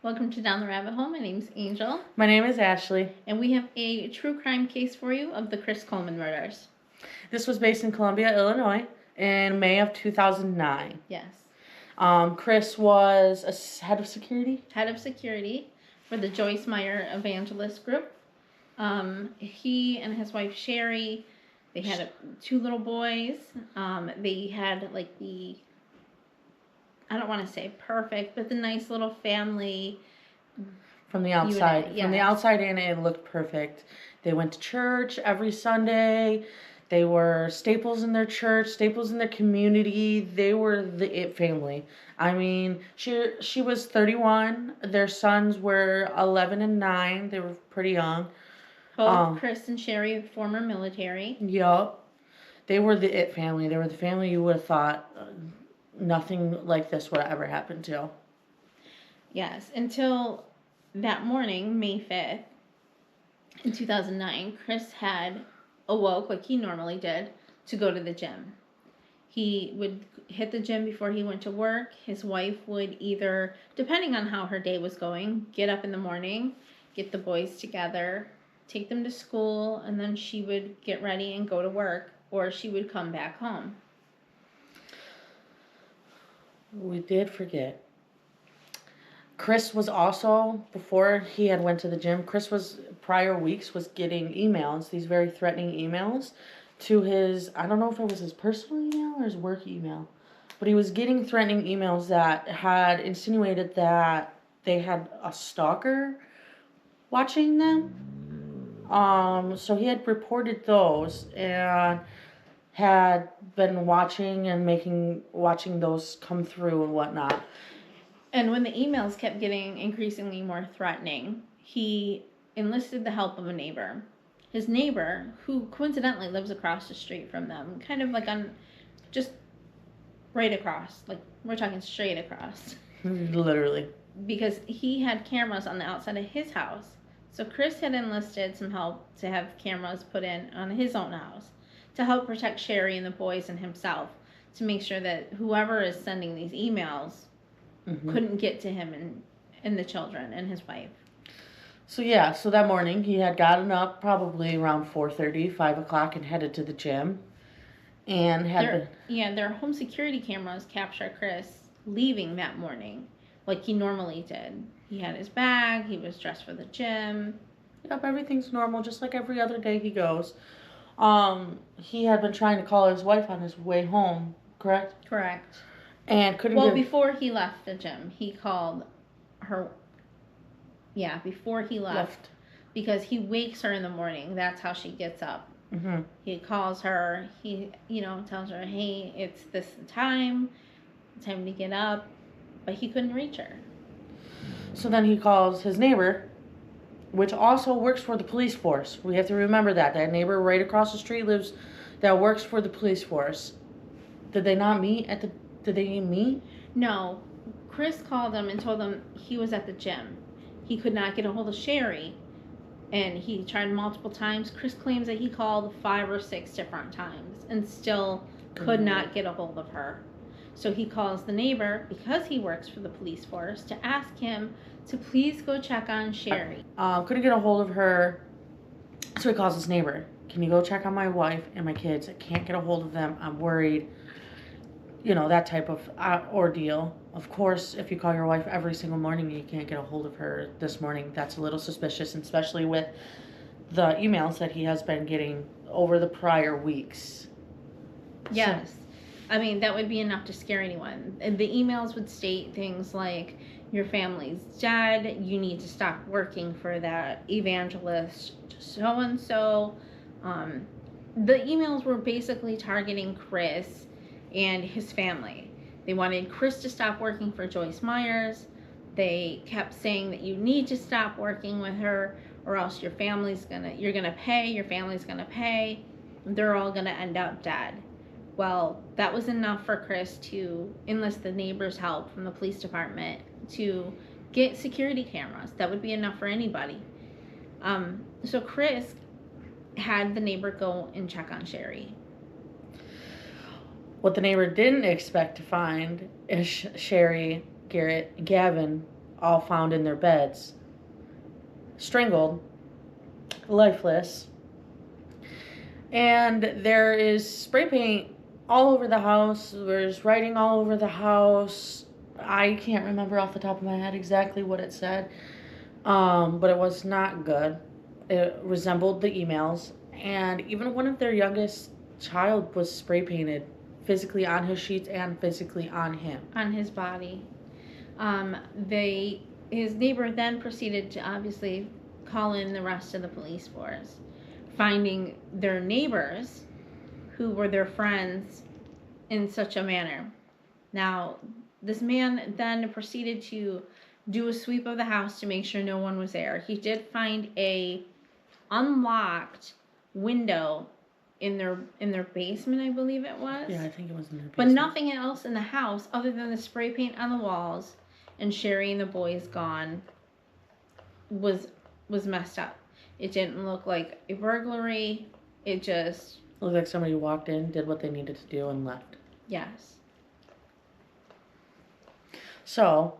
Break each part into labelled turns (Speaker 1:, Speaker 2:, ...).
Speaker 1: Welcome to Down the Rabbit Hole. My name's Angel.
Speaker 2: My name is Ashley.
Speaker 1: And we have a true crime case for you of the Sheri Coleman murders.
Speaker 2: This was based in Columbia, Illinois in May of 2009.
Speaker 1: Yes.
Speaker 2: Chris was a head of security?
Speaker 1: Head of security for the Joyce Meyer Evangelist Group. He and his wife Sheri, they had two little boys. They had I don't want to say perfect, but the nice little family.
Speaker 2: From the outside.
Speaker 1: Unit, yes.
Speaker 2: From the outside in, it looked perfect. They went to church every Sunday. They were staples in their church, staples in their community. They were the it family. I mean, she was 31. Their sons were 11 and 9. They were pretty young.
Speaker 1: Both Chris and Sheri, former military.
Speaker 2: Yup. They were the it family. They were the family you would have thought nothing like this would ever happen to.
Speaker 1: Yes, until that morning, May 5th, in 2009, Chris had awoke, like he normally did, to go to the gym. He would hit the gym before he went to work. His wife would either, depending on how her day was going, get up in the morning, get the boys together, take them to school, and then she would get ready and go to work, or she would come back home.
Speaker 2: We did forget. Chris was also, before he had went to the gym, Chris was, prior weeks, was getting emails, these very threatening emails, to his, I don't know if it was his personal email or his work email, but he was getting threatening emails that had insinuated that they had a stalker watching them. So he had reported those and had been watching those come through and whatnot.
Speaker 1: And when the emails kept getting increasingly more threatening, he enlisted the help of a neighbor. His neighbor, who coincidentally lives across the street from them, kind of like on, just right across, like we're talking straight across.
Speaker 2: Literally.
Speaker 1: Because he had cameras on the outside of his house. So Chris had enlisted some help to have cameras put in on his own house to help protect Sheri and the boys and himself, to make sure that whoever is sending these emails couldn't get to him and the children and his wife.
Speaker 2: So that morning he had gotten up probably around 4:30, 5 o'clock, and headed to the gym. And
Speaker 1: their home security cameras capture Chris leaving that morning like he normally did. He had his bag, he was dressed for the gym.
Speaker 2: Yep, everything's normal, just like every other day he goes. He had been trying to call his wife on his way home, correct?
Speaker 1: Correct.
Speaker 2: And couldn't
Speaker 1: before he left the gym, he called her. Yeah, before he left. Because he wakes her in the morning. That's how she gets up.
Speaker 2: Mm-hmm.
Speaker 1: He calls her. He, tells her, hey, it's this time to get up. But he couldn't reach her.
Speaker 2: So then he calls his neighbor, which also works for the police force. We have to remember that neighbor right across the street that works for the police force. Did they meet?
Speaker 1: No. Chris called him and told him he was at the gym. He could not get a hold of Sheri, and he tried multiple times. Chris claims that he called 5 or 6 different times and still could not get a hold of her. So he calls the neighbor, because he works for the police force, to ask him to please go check on Sheri.
Speaker 2: Couldn't get a hold of her, so he calls his neighbor. Can you go check on my wife and my kids? I can't get a hold of them. I'm worried. That type of ordeal. Of course, if you call your wife every single morning and you can't get a hold of her this morning, that's a little suspicious, and especially with the emails that he has been getting over the prior weeks.
Speaker 1: Yes. So, I mean, that would be enough to scare anyone. The emails would state things like, your family's dead, you need to stop working for that evangelist so-and-so. The emails were basically targeting Chris and his family. They wanted Chris to stop working for Joyce Myers. They kept saying that you need to stop working with her, or else your family's gonna pay, they're all gonna end up dead. Well, that was enough for Chris to enlist the neighbor's help from the police department to get security cameras. That would be enough for anybody. So Chris had the neighbor go and check on Sheri.
Speaker 2: What the neighbor didn't expect to find is Sheri, Garrett, Gavin all found in their beds, strangled, lifeless. And there is spray paint all over the house. There's writing all over the house. I can't remember off the top of my head exactly what it said, but it was not good. It resembled the emails, and even one of their youngest child was spray painted physically on his sheets and physically on him.
Speaker 1: On his body. His neighbor then proceeded to obviously call in the rest of the police force, finding their neighbors who were their friends in such a manner. Now, this man then proceeded to do a sweep of the house to make sure no one was there. He did find a unlocked window in their basement, I believe it was.
Speaker 2: Yeah, I think it was in their basement.
Speaker 1: But nothing else in the house other than the spray paint on the walls and Sheri and the boys gone was messed up. It didn't look like a burglary. It just
Speaker 2: looked like somebody walked in, did what they needed to do, and left.
Speaker 1: Yes.
Speaker 2: So,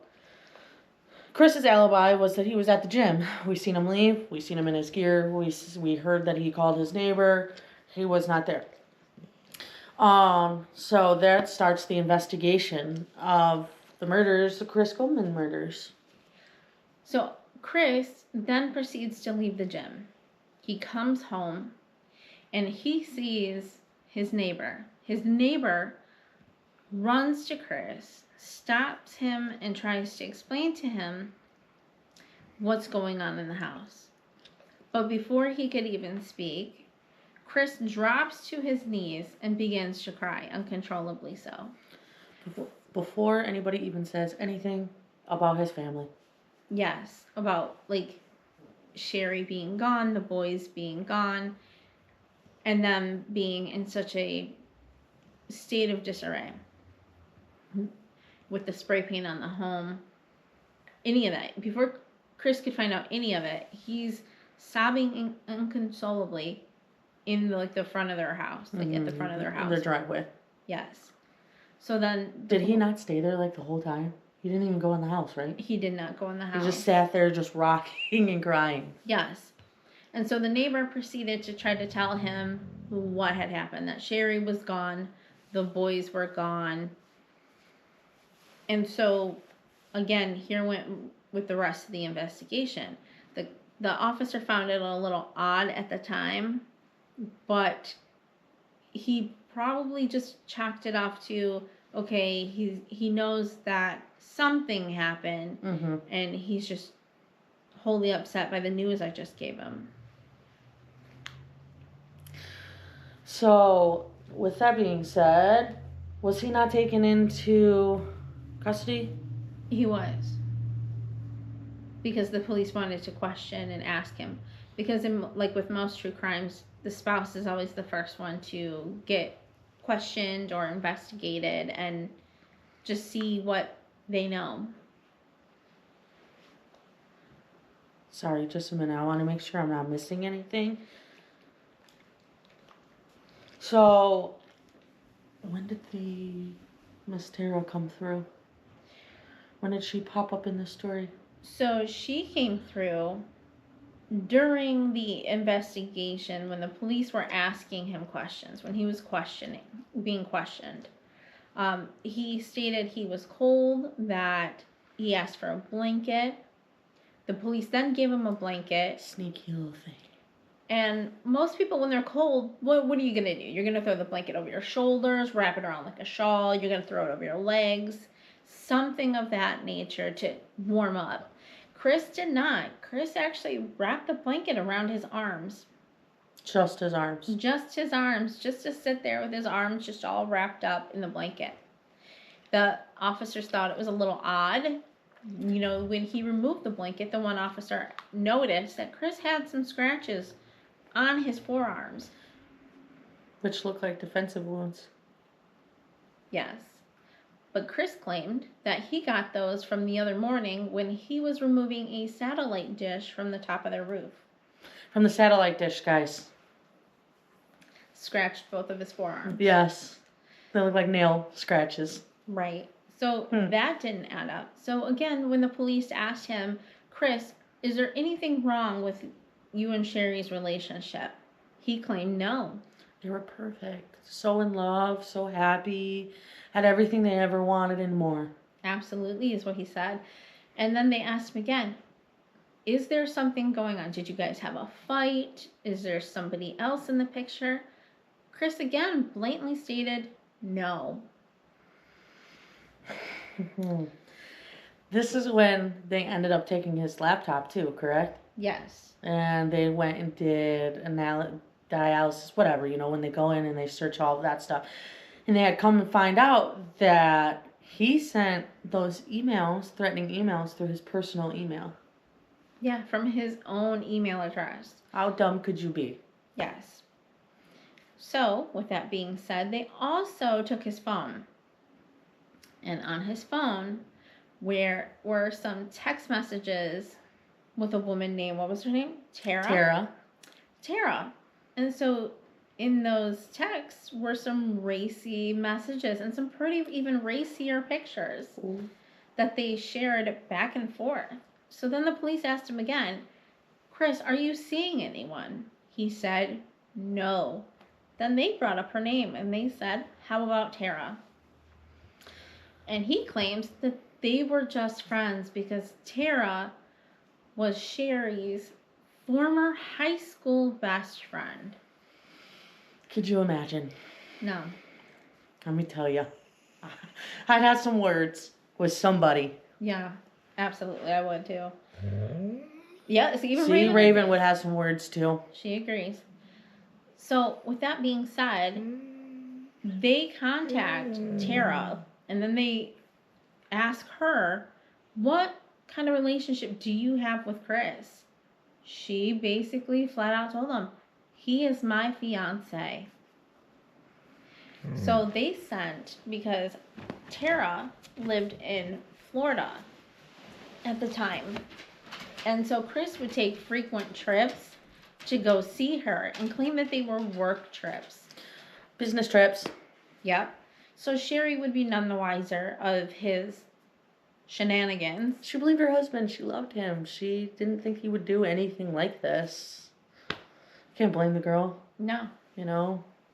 Speaker 2: Chris's alibi was that he was at the gym. We seen him leave. We seen him in his gear. We heard that he called his neighbor. He was not there. So that starts the investigation of the murders, the Chris Coleman murders.
Speaker 1: So Chris then proceeds to leave the gym. He comes home and he sees his neighbor. His neighbor runs to Chris, stops him, and tries to explain to him what's going on in the house. But before he could even speak, Chris drops to his knees and begins to cry, uncontrollably so.
Speaker 2: Before anybody even says anything about his family.
Speaker 1: Yes, about, like, Sheri being gone, the boys being gone, and them being in such a state of disarray. With the spray paint on the home. Any of that. Before Chris could find out any of it, he's sobbing inconsolably in the front of their house. Like, at the front of their house.
Speaker 2: In their driveway.
Speaker 1: Yes. So then...
Speaker 2: Did he not stay there, like, the whole time? He didn't even go in the house, right?
Speaker 1: He did not go in the house.
Speaker 2: He just sat there just rocking and crying.
Speaker 1: Yes. And so the neighbor proceeded to try to tell him what had happened. That Sheri was gone. The boys were gone. And so, again, here went with the rest of the investigation. The officer found it a little odd at the time, but he probably just chalked it off to, okay, he knows that something happened, and he's just wholly upset by the news I just gave him.
Speaker 2: So, with that being said, was he not taken into custody?
Speaker 1: He was. Because the police wanted to question and ask him. Because with most true crimes, the spouse is always the first one to get questioned or investigated and just see what they know.
Speaker 2: Sorry, just a minute. I want to make sure I'm not missing anything. So, when did the Miss Tara come through? When did she pop up in the story?
Speaker 1: So she came through during the investigation when the police were asking him questions, when he was being questioned. He stated he was cold, that he asked for a blanket. The police then gave him a blanket.
Speaker 2: Sneaky little thing.
Speaker 1: And most people, when they're cold, what are you going to do? You're going to throw the blanket over your shoulders, wrap it around like a shawl. You're going to throw it over your legs. Something of that nature to warm up. Chris did not. Chris actually wrapped the blanket around his arms.
Speaker 2: Just his arms.
Speaker 1: Just his arms. Just to sit there with his arms just all wrapped up in the blanket. The officers thought it was a little odd. You know, when he removed the blanket, the one officer noticed that Chris had some scratches on his forearms.
Speaker 2: Which looked like defensive wounds.
Speaker 1: Yes. But Chris claimed that he got those from the other morning when he was removing a satellite dish from the top of their roof.
Speaker 2: From the satellite dish, guys.
Speaker 1: Scratched both of his forearms.
Speaker 2: Yes. They look like nail scratches.
Speaker 1: Right. So that didn't add up. So again, when the police asked him, Chris, is there anything wrong with you and Sheri's relationship? He claimed no.
Speaker 2: They were perfect. So in love, so happy, had everything they ever wanted and more.
Speaker 1: Absolutely, is what he said. And then they asked him again, is there something going on? Did you guys have a fight? Is there somebody else in the picture? Chris again blatantly stated no.
Speaker 2: This is when they ended up taking his laptop too, correct?
Speaker 1: Yes.
Speaker 2: And they went and did dialysis, whatever, when they go in and they search all of that stuff. And they had come and find out that he sent those emails, threatening emails, through his personal email.
Speaker 1: Yeah, from his own email address.
Speaker 2: How dumb could you be?
Speaker 1: Yes. So, with that being said, they also took his phone. And on his phone were some text messages with a woman named, what was her name? Tara. And so in those texts were some racy messages and some pretty even racier pictures that they shared back and forth. So then the police asked him again, Chris, are you seeing anyone? He said, no. Then they brought up her name and they said, how about Tara? And he claims that they were just friends because Tara was Sheri's former high school best friend.
Speaker 2: Could you imagine?
Speaker 1: No.
Speaker 2: Let me tell you. I'd have some words with somebody.
Speaker 1: Yeah, absolutely. I would too. Yeah,
Speaker 2: even Raven would have some words too.
Speaker 1: She agrees. So, with that being said, they contact Tara and then they ask her, what kind of relationship do you have with Chris? She basically flat out told them, he is my fiance. So they sent, because Tara lived in Florida at the time. And so Chris would take frequent trips to go see her and claim that they were work trips.
Speaker 2: Business trips.
Speaker 1: Yep. So Sheri would be none the wiser of his shenanigans.
Speaker 2: She believed her husband. She loved him. She didn't think he would do anything like this. Can't blame the girl.
Speaker 1: No.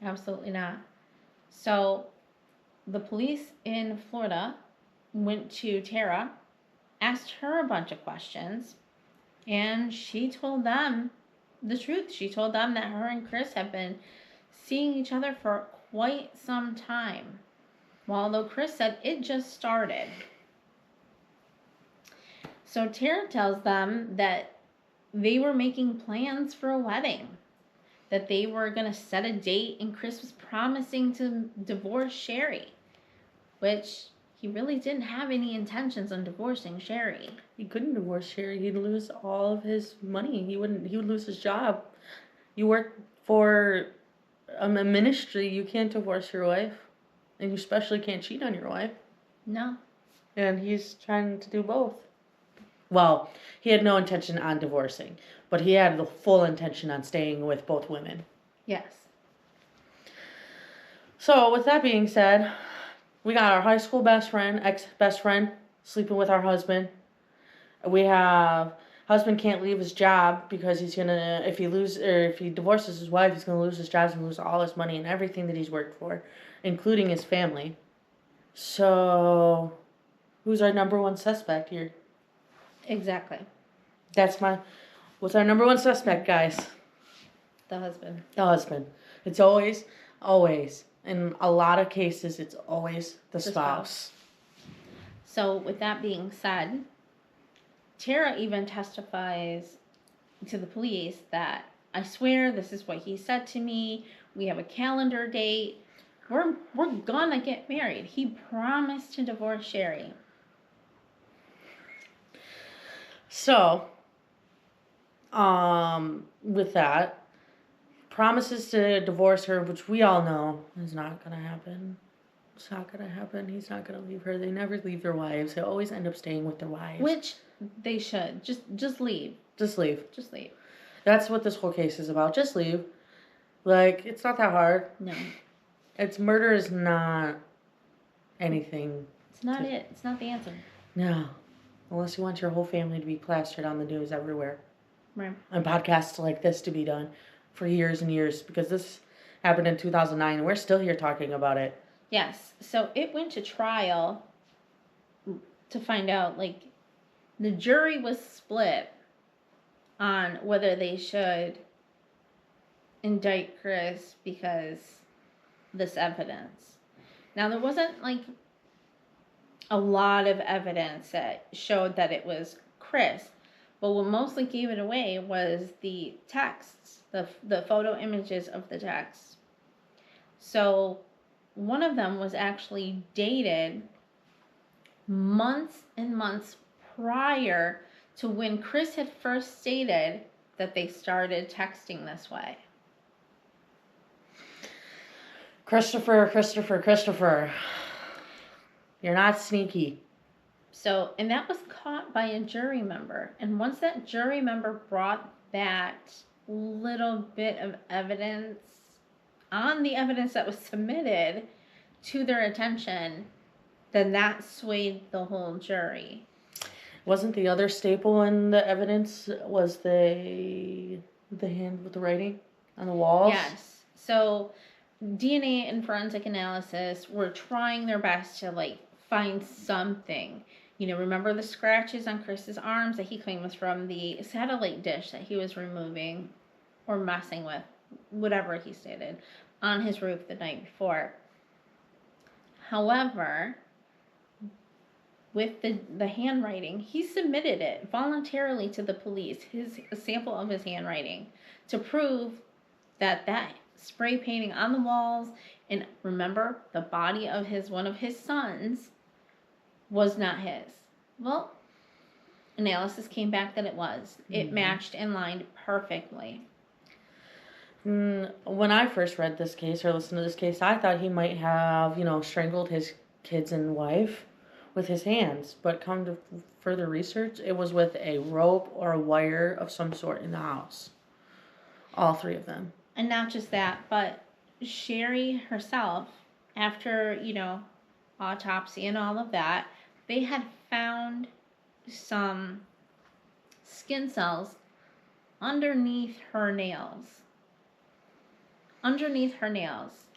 Speaker 1: Absolutely not. So the police in Florida went to Tara, asked her a bunch of questions, and she told them the truth. She told them that her and Chris have been seeing each other for quite some time. Although Chris said it just started. So Tara tells them that they were making plans for a wedding, that they were going to set a date, and Chris was promising to divorce Sheri, which he really didn't have any intentions on divorcing Sheri.
Speaker 2: He couldn't divorce Sheri. He'd lose all of his money. He would lose his job. You work for a ministry, you can't divorce your wife. And you especially can't cheat on your wife.
Speaker 1: No.
Speaker 2: And he's trying to do both. Well, he had no intention on divorcing, but he had the full intention on staying with both women.
Speaker 1: Yes.
Speaker 2: So, with that being said, we got our high school best friend, ex-best friend, sleeping with our husband. We have husband can't leave his job because he's gonna, if he divorces his wife, he's gonna lose his job and lose all his money and everything that he's worked for, including his family. So, who's our number one suspect here?
Speaker 1: Exactly.
Speaker 2: What's our number one suspect, guys?
Speaker 1: The husband.
Speaker 2: The husband. It's always, in a lot of cases, it's always the spouse.
Speaker 1: So, with that being said, Tara even testifies to the police that, I swear this is what he said to me. We have a calendar date. We're gonna get married. He promised to divorce Sheri.
Speaker 2: So, with that, promises to divorce her, which we all know is not gonna happen. It's not gonna happen. He's not gonna leave her. They never leave their wives. They always end up staying with their wives.
Speaker 1: Which they should. Just leave.
Speaker 2: Just leave.
Speaker 1: Just leave.
Speaker 2: That's what this whole case is about. Just leave. Like, it's not that hard.
Speaker 1: No.
Speaker 2: Murder is not anything
Speaker 1: It's not it. It's not the answer.
Speaker 2: No. Unless you want your whole family to be plastered on the news everywhere.
Speaker 1: Right.
Speaker 2: And podcasts like this to be done for years and years. Because this happened in 2009 and we're still here talking about it.
Speaker 1: Yes. So it went to trial to find out, like, the jury was split on whether they should indict Chris because this evidence. Now, there wasn't, like, a lot of evidence that showed that it was Chris. But what mostly gave it away was the texts, the photo images of the texts. So one of them was actually dated months and months prior to when Chris had first stated that they started texting this way.
Speaker 2: Christopher. You're not sneaky.
Speaker 1: So, and that was caught by a jury member. And once that jury member brought that little bit of evidence on the evidence that was submitted to their attention, then that swayed the whole jury.
Speaker 2: Wasn't the other staple in the evidence was the hand with the writing on the walls?
Speaker 1: Yes. So DNA and forensic analysis were trying their best to, like, find something. You know, remember the scratches on Chris's arms that he claimed was from the satellite dish that he was removing or messing with, whatever he stated, on his roof the night before. However, with the handwriting, he submitted it voluntarily to the police, a sample of his handwriting, to prove that spray painting on the walls, and remember, the body of one of his sons was not his. Well, analysis came back that it was. It matched and lined perfectly.
Speaker 2: When I first read this case or listened to this case, I thought he might have, strangled his kids and wife with his hands. But come to further research, it was with a rope or a wire of some sort in the house. All three of them.
Speaker 1: And not just that, but Sheri herself, after, autopsy and all of that, they had found some skin cells underneath her nails.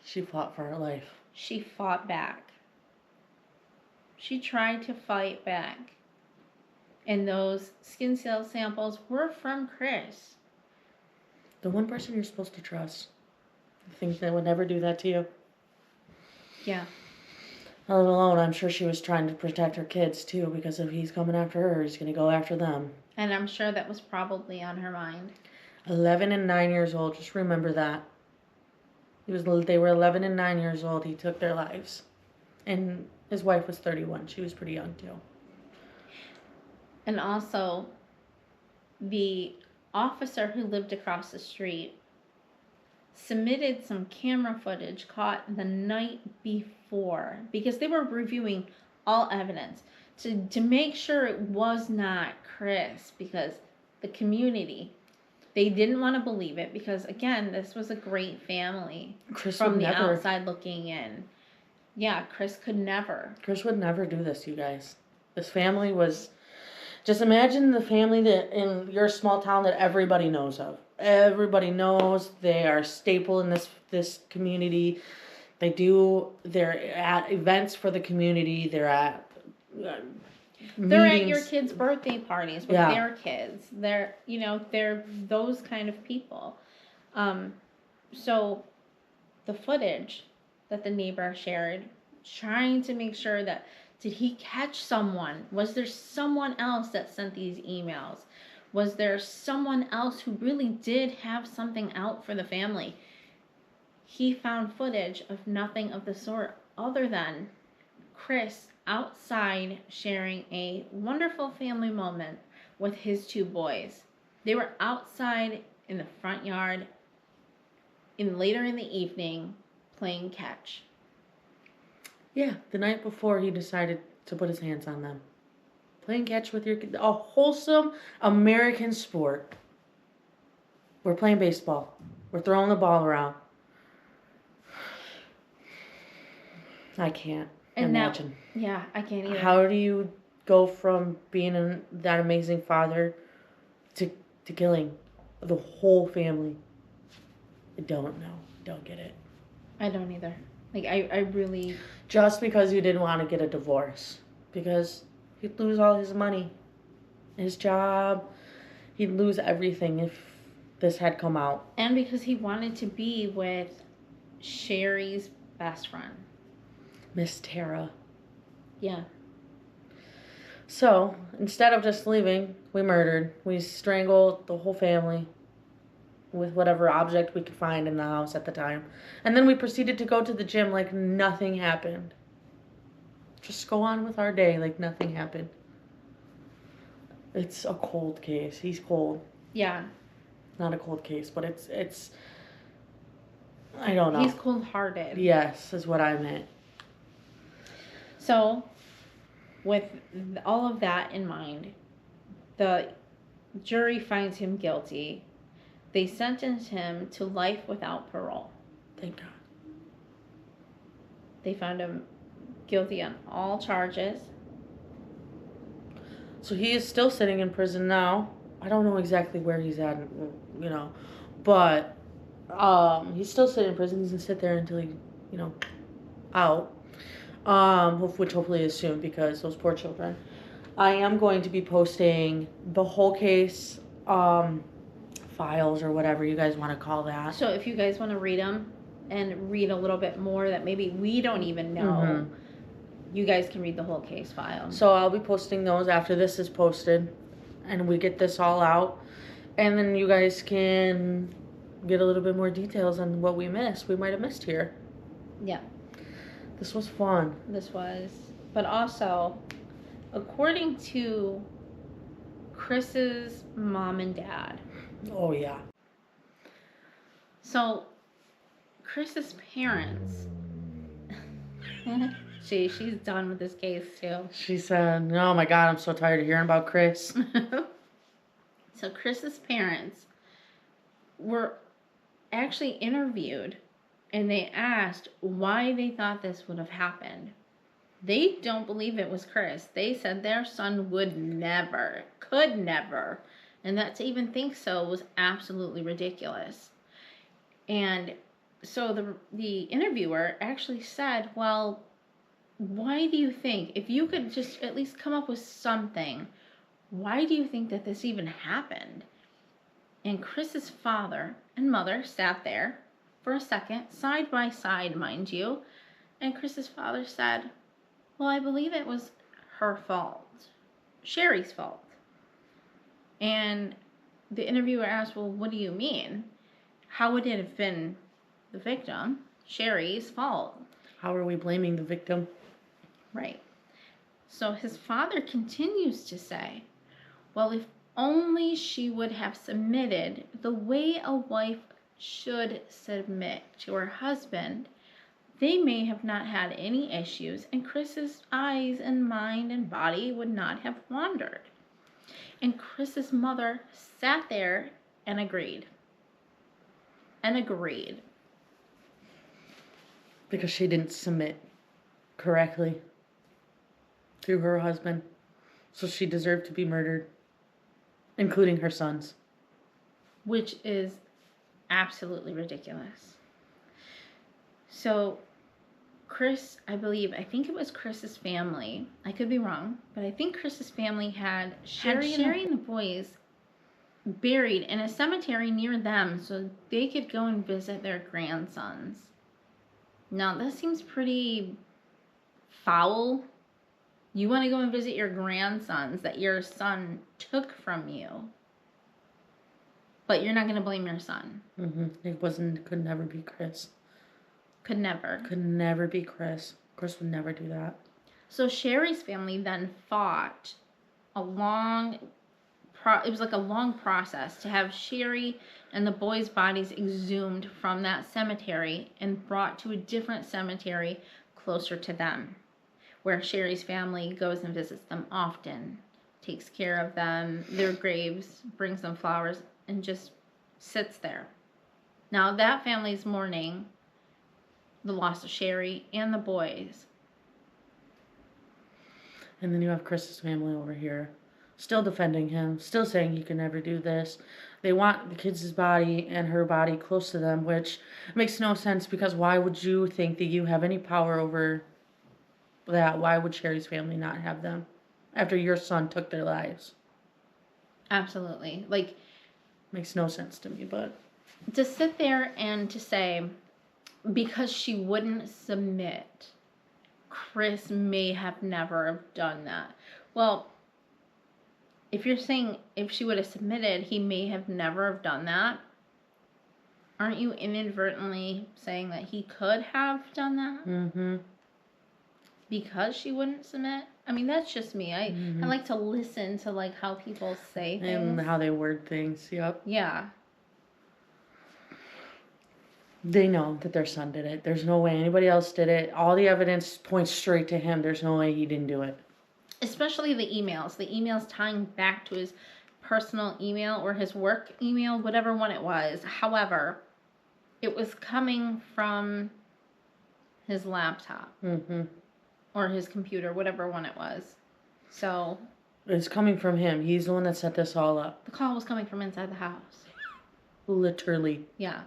Speaker 2: She fought for her life.
Speaker 1: She fought back. She tried to fight back. And those skin cell samples were from Chris.
Speaker 2: The one person you're supposed to trust. I think they would never do that to you.
Speaker 1: Yeah.
Speaker 2: Let alone, I'm sure she was trying to protect her kids too, because if he's coming after her, he's going to go after them.
Speaker 1: And I'm sure that was probably on her mind.
Speaker 2: 11 and 9 years old, just remember that. They were 11 and 9 years old, he took their lives. And his wife was 31, she was pretty young too.
Speaker 1: And also, the officer who lived across the street submitted some camera footage caught the night before, because they were reviewing all evidence to make sure it was not Chris, because the community, they didn't want to believe it, because again, this was a great family from the outside looking in. Yeah, Chris would never
Speaker 2: do this, you guys. This family was, just imagine the family that in your small town that everybody knows of. Everybody knows, they are a staple in this community. They're at events for the community. They're at
Speaker 1: your kids' birthday parties with their kids. They're those kind of people. So the footage that the neighbor shared, trying to make sure that, did he catch someone? Was there someone else that sent these emails? Was there someone else who really did have something out for the family? He found footage of nothing of the sort other than Chris outside sharing a wonderful family moment with his two boys. They were outside in the front yard later in the evening playing catch.
Speaker 2: Yeah, the night before he decided to put his hands on them. Playing catch with your kids. A wholesome American sport. We're playing baseball. We're throwing the ball around. I can't.
Speaker 1: And
Speaker 2: imagine.
Speaker 1: Yeah, I can't either.
Speaker 2: How do you go from being that amazing father to killing the whole family? I don't know. Don't get it.
Speaker 1: I don't either. Like, I really...
Speaker 2: Just because you didn't want to get a divorce. Because he'd lose all his money. His job. He'd lose everything if this had come out.
Speaker 1: And because he wanted to be with Sheri's best friend.
Speaker 2: Miss Tara.
Speaker 1: Yeah.
Speaker 2: So, instead of just leaving, we murdered. We strangled the whole family with whatever object we could find in the house at the time. And then we proceeded to go to the gym like nothing happened. Just go on with our day like nothing happened. It's a cold case. He's cold.
Speaker 1: Yeah.
Speaker 2: Not a cold case, but it's I don't know.
Speaker 1: He's cold-hearted.
Speaker 2: Yes, is what I meant.
Speaker 1: So, with all of that in mind, the jury finds him guilty. They sentence him to life without parole.
Speaker 2: Thank God.
Speaker 1: They found him guilty on all charges.
Speaker 2: So he is still sitting in prison now. I don't know exactly where he's at, but he's still sitting in prison. He's gonna sit there until he, out. Which hopefully is soon, because those poor children. I am going to be posting the whole case, files or whatever you guys want to call that.
Speaker 1: So if you guys want to read them and read a little bit more that maybe we don't even know, you guys can read the whole case file.
Speaker 2: So I'll be posting those after this is posted, and we get this all out, and then you guys can get a little bit more details on what we might have missed here.
Speaker 1: Yeah.
Speaker 2: This was fun.
Speaker 1: This was. But also, according to Chris's mom and dad.
Speaker 2: Oh, yeah.
Speaker 1: So, Chris's parents. She's done with this case, too.
Speaker 2: She said, oh my God, I'm so tired of hearing about Chris.
Speaker 1: So, Chris's parents were actually interviewed, and they asked why they thought this would have happened. They don't believe it was Chris. They said their son could never, and that to even think so was absolutely ridiculous. And so the interviewer actually said, well, why do you think, if you could just at least come up with something, why do you think that this even happened? And Chris's father and mother sat there for a second, side by side, mind you, and Chris's father said, well, I believe it was her fault, Sheri's fault. And the interviewer asked, well, what do you mean? How would it have been the victim, Sheri's fault?
Speaker 2: How are we blaming the victim?
Speaker 1: Right. So his father continues to say, well, if only she would have submitted the way a wife should submit to her husband, they may have not had any issues, and Chris's eyes and mind and body would not have wandered. And Chris's mother sat there and agreed.
Speaker 2: Because she didn't submit correctly to her husband. So she deserved to be murdered, including her sons.
Speaker 1: Which is absolutely ridiculous. So Chris, I think it was Chris's family. I could be wrong, but I think Chris's family had Sheri and the boys buried in a cemetery near them so they could go and visit their grandsons. Now, that seems pretty foul. You want to go and visit your grandsons that your son took from you, but you're not going to blame your son.
Speaker 2: Could never be Chris.
Speaker 1: Could never
Speaker 2: be Chris. Chris would never do that.
Speaker 1: So Sheri's family then fought it was like a long process to have Sheri and the boys' bodies exhumed from that cemetery and brought to a different cemetery closer to them, where Sheri's family goes and visits them often, takes care of them, their graves, brings them flowers, and just sits there. Now, that family's mourning the loss of Sheri and the boys.
Speaker 2: And then you have Chris's family over here, still defending him, still saying he can never do this. They want the kid's body and her body close to them, which makes no sense because why would you think that you have any power over that? Why would Sheri's family not have them after your son took their lives?
Speaker 1: Absolutely. Like,
Speaker 2: makes no sense to me, but
Speaker 1: to sit there and to say, because she wouldn't submit, Chris may have never have done that. Well, if you're saying if she would have submitted, he may have never have done that, aren't you inadvertently saying that he could have done that? Because she wouldn't submit? I mean, that's just me. I like to listen to, like, how people say things.
Speaker 2: And how they word things, yep.
Speaker 1: Yeah.
Speaker 2: They know that their son did it. There's no way anybody else did it. All the evidence points straight to him. There's no way he didn't do it.
Speaker 1: Especially the emails. The emails tying back to his personal email or his work email, whatever one it was. However, it was coming from his laptop. Or his computer, whatever one it was. So
Speaker 2: it's coming from him. He's the one that set this all up.
Speaker 1: The call was coming from inside the house.
Speaker 2: Literally.
Speaker 1: Yeah.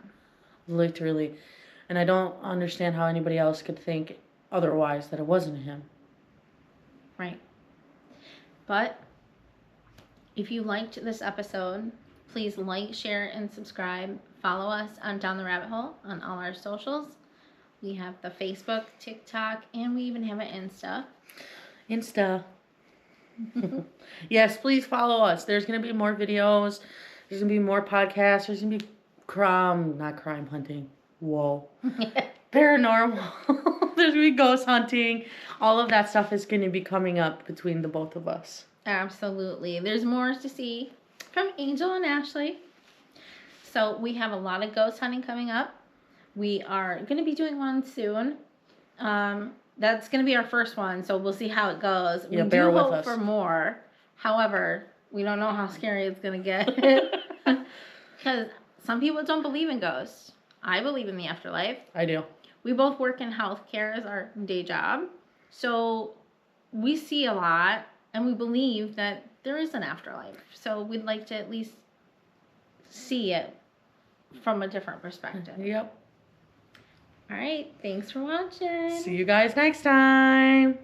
Speaker 2: Literally. And I don't understand how anybody else could think otherwise, that it wasn't him.
Speaker 1: Right. But if you liked this episode, please like, share, and subscribe. Follow us on Down the Rabbit Hole on all our socials. We have the Facebook, TikTok, and we even have an Insta.
Speaker 2: Yes, please follow us. There's going to be more videos. There's going to be more podcasts. There's going to be not crime hunting. Whoa. Paranormal. There's going to be ghost hunting. All of that stuff is going to be coming up between the both of us.
Speaker 1: Absolutely. There's more to see from Angel and Ashley. So we have a lot of ghost hunting coming up. We are going to be doing one soon. That's going to be our first one, so we'll see how it goes.
Speaker 2: Yeah,
Speaker 1: we
Speaker 2: bear
Speaker 1: do
Speaker 2: with
Speaker 1: hope
Speaker 2: us.
Speaker 1: For more. However, we don't know how scary it's going to get. Because some people don't believe in ghosts. I believe in the afterlife.
Speaker 2: I do.
Speaker 1: We both work in healthcare as our day job. So we see a lot, and we believe that there is an afterlife. So we'd like to at least see it from a different perspective.
Speaker 2: Yep.
Speaker 1: All right. Thanks for watching.
Speaker 2: See you guys next time.